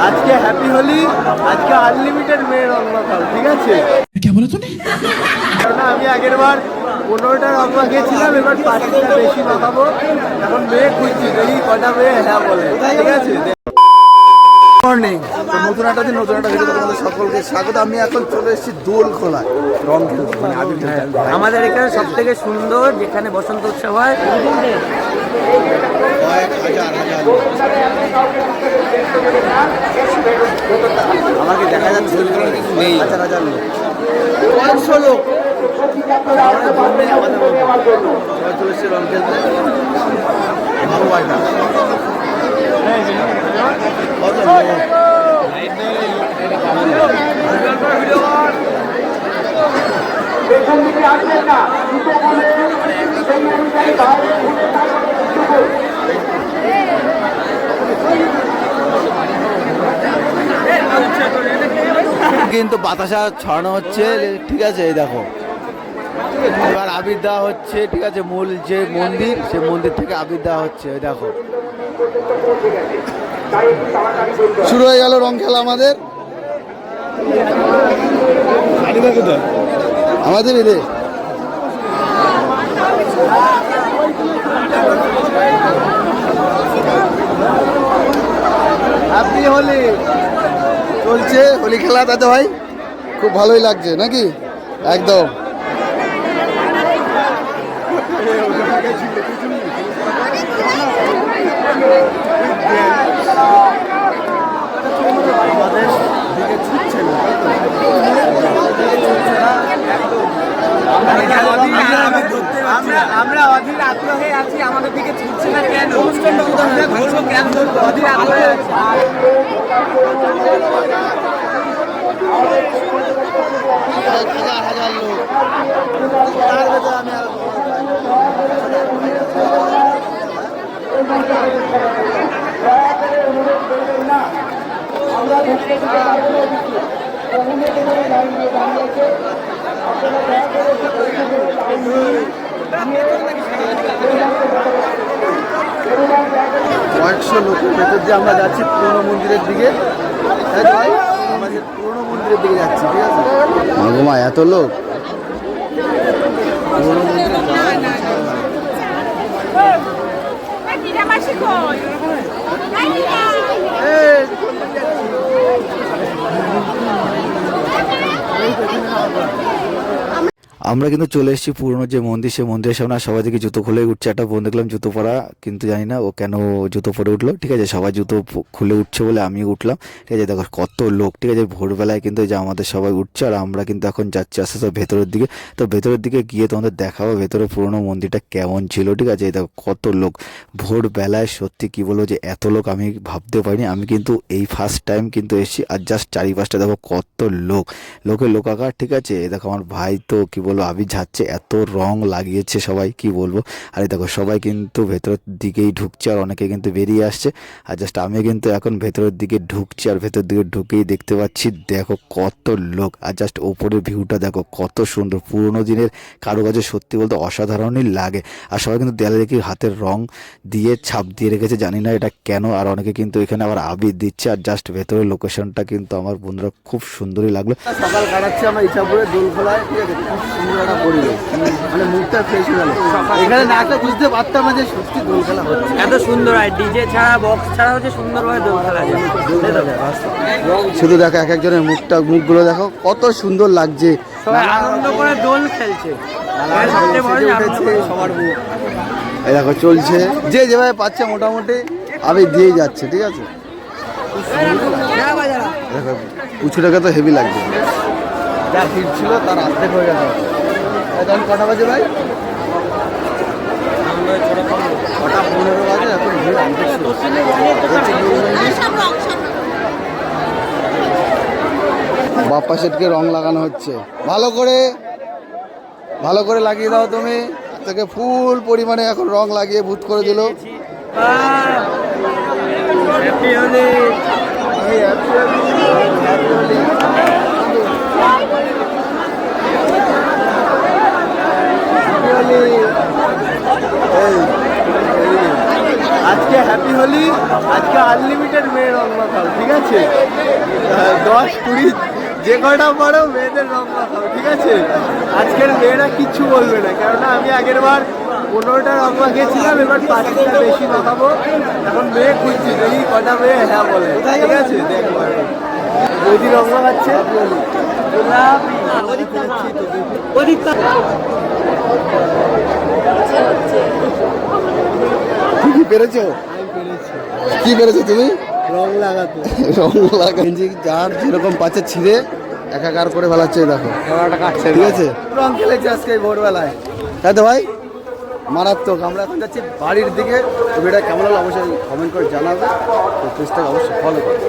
আজকে হ্যাপি হোলি, আজকে আনলিমিটেড মেয়ে রং মাখাও, ঠিক আছে? কারণ আমি আগের বার 15টা রং মাখিয়েছিলাম, এবার 5টা বেশি মাখাবো। এখন মেয়ে খুঁজছি, দেখি কটা মেয়ে হ্যাঁ বলে, ঠিক আছে? মর্নিং, তো নতুন একটা দিন, নতুন একটা ভিডিও তোমাদের সকলকে স্বাগত। আমি এখন চলে এসেছি দোল খোলায় রং খেলতে, মানে আবির খেলতে। আমাদের এখানে সব থেকে সুন্দর, যেখানে বসন্ত উৎসব হয়। আমাকে দেখা যাচ্ছে নেই, হাজার হাজার লোক, কয়েকশো লোক সবাই চলে এসছে রং খেলতে। ভালো হয় না কিন্তু বাতাসা ছড়ানো হচ্ছে, ঠিক আছে? এই দেখো, এবার আবির দেওয়া হচ্ছে, ঠিক আছে? মূল যে মন্দির, সে মন্দির থেকে আবির দেওয়া হচ্ছে, এই দেখো। শুরু হয়ে গেল রং খেলা আমাদের। আমাদের এদের হ্যাপি হোলি চলছে, হোলি খেলা দাদা ভাই, খুব ভালোই লাগছে নাকি? একদম। আমরা অধীর আগ্রহে আছি, আমাদের দিকে ছুটছে না কেন? কেন অধীর আগ্রহে আছি। হাজার হাজার লোক, তার ভেতরে আমি কয়েকশো লোকের ভেতর দিয়ে আমরা যাচ্ছি পুরনো মন্দিরের দিকে। আমাদের পুরনো মন্দিরের দিকে যাচ্ছি, ঠিক আছে? মা এত লোক পুরনো মন্দিরে আমরা কিন্তু চলে এসেছি পুরনো যে মন্দির, সে মন্দিরের সামনে। সবাই থেকে জুতো খুলে উঠছে, একটা বোন দেখলাম জুতো পরা, কিন্তু জানি না ও কেন জুতো পরে উঠলো, ঠিক আছে? সবাই জুতো খুলে উঠছে বলে আমিও উঠলাম, ঠিক আছে? দেখো কত লোক, ঠিক আছে? ভোরবেলায় কিন্তু যে আমাদের সবাই উঠছে, আর আমরা কিন্তু এখন যাচ্ছি আস্তে আস্তে ভেতরের দিকে। তো ভেতরের দিকে গিয়ে তোমাদের দেখাবো ভেতরে পুরনো মন্দিরটা কেমন ছিল, ঠিক আছে? দেখো কত লোক ভোরবেলায়, সত্যি কি বলবো যে এত লোক আমি ভাবতে পারিনি। আমি কিন্তু এই ফার্স্ট টাইম কিন্তু এসেছি, আর জাস্ট চারিপাশটা দেখো কত লোক, লোকে লোকাকার, ঠিক আছে? দেখো আমার ভাই তো কি বলবো আবির ঝাচ্ছে, এত রং লাগিয়েছে সবাই, কি বলবো। আর দেখো সবাই কিন্তু ভেতরের দিকেই ঢুকছে, আর অনেকে কিন্তু বেরিয়ে আসছে। আর জাস্ট আমি কিন্তু এখন ভেতরের দিকে ঢুকছি, আর ভেতর দিকে ঢুকেই দেখতে পাচ্ছি দেখো কত লোক। আর জাস্ট ওপরের ভিউটা দেখো কত সুন্দর, পুরোনো দিনের কারুকাজে, সত্যি বলতে অসাধারণই লাগে। আর সবাই কিন্তু দেয়ালে দেখি হাতের রং দিয়ে ছাপ দিয়ে রেখেছে, জানি না এটা কেন। আর অনেকে কিন্তু এখানে আবার আবির দিচ্ছে। আর জাস্ট ভেতরের লোকেশনটা কিন্তু আমার বন্ধুরা খুব সুন্দরই লাগলো। সকাল কাটাচ্ছি আমরা ইচ্ছাপুরে দোল খোলায়, ঠিক আছে? খুব সুন্দর একটা পরিবেশ, মানে মুখটা ফ্রেশ হয়ে গেল। এখানে না একটা বুঝতে পারতাম না যে সত্যি দোল খেলা হচ্ছে, এত সুন্দর হয়, ডিজে ছাড়া বক্স ছাড়া হচ্ছে সুন্দরভাবে দোল খেলা যায়। শুধু দেখো এক একজনের মুখগুলো দেখো কত সুন্দর লাগছে, সবাই আনন্দ করে দোল খেলছে। সবার মুখ এই দেখো চলছে, যে যেভাবে পাচ্ছে মোটামুটি আবির দিয়েই যাচ্ছে, ঠিক আছে? দেখো উঁচুটাকে তো হেভি লাগছে, যা ভিড় ছিল তার অর্ধেক হয়ে গেছে। এখন কটা বাজে ভাই? 6:15 বাজে, এখন ভিড় অর্ধেক ছিল। বাপ্পা সেটকে রং লাগানো হচ্ছে, ভালো করে লাগিয়ে দাও তুমি। থেকে ফুল পরিমাণে এখন রং লাগিয়ে ভূত করে দিল। আজকে হ্যাপি হোলি, আজকে আনলিমিটেড মেয়ে রং মাখাও, ঠিক আছে? আছে 10-20 যে কটা পারো মেয়েদের রং মাখাও, ঠিক আছে? আজকের মেয়েরা কিচ্ছু বলবে না, কেননা আমি আগের বার 15টা রং মাখিয়েছিলাম, এবার 5টা বেশি মাখাবো। এখন মেয়ে খুঁজছি, দেখি কটা মেয়ে হ্যাঁ বলে, ঠিক আছে? দেখবো যদি রং মাখাচ্ছে কি পেরেছো? কি পেরেছো তুমি? রং লাগাতে রং লাগা গেঞ্জি যার যেরকম পাচ্ছে ছিঁড়ে একাকার করে ফেলাচ্ছে, দেখো ঠিক আছে? রং খেলেছি আজকে ভোরবেলায়, তাই তো ভাই, মারাত্মক। আমরা এখন যাচ্ছি বাড়ির দিকে। ভিডিওটা কেমন হলো অবশ্যই কমেন্ট করে জানাবে, তো পেজটাকে অবশ্যই ফলো করো।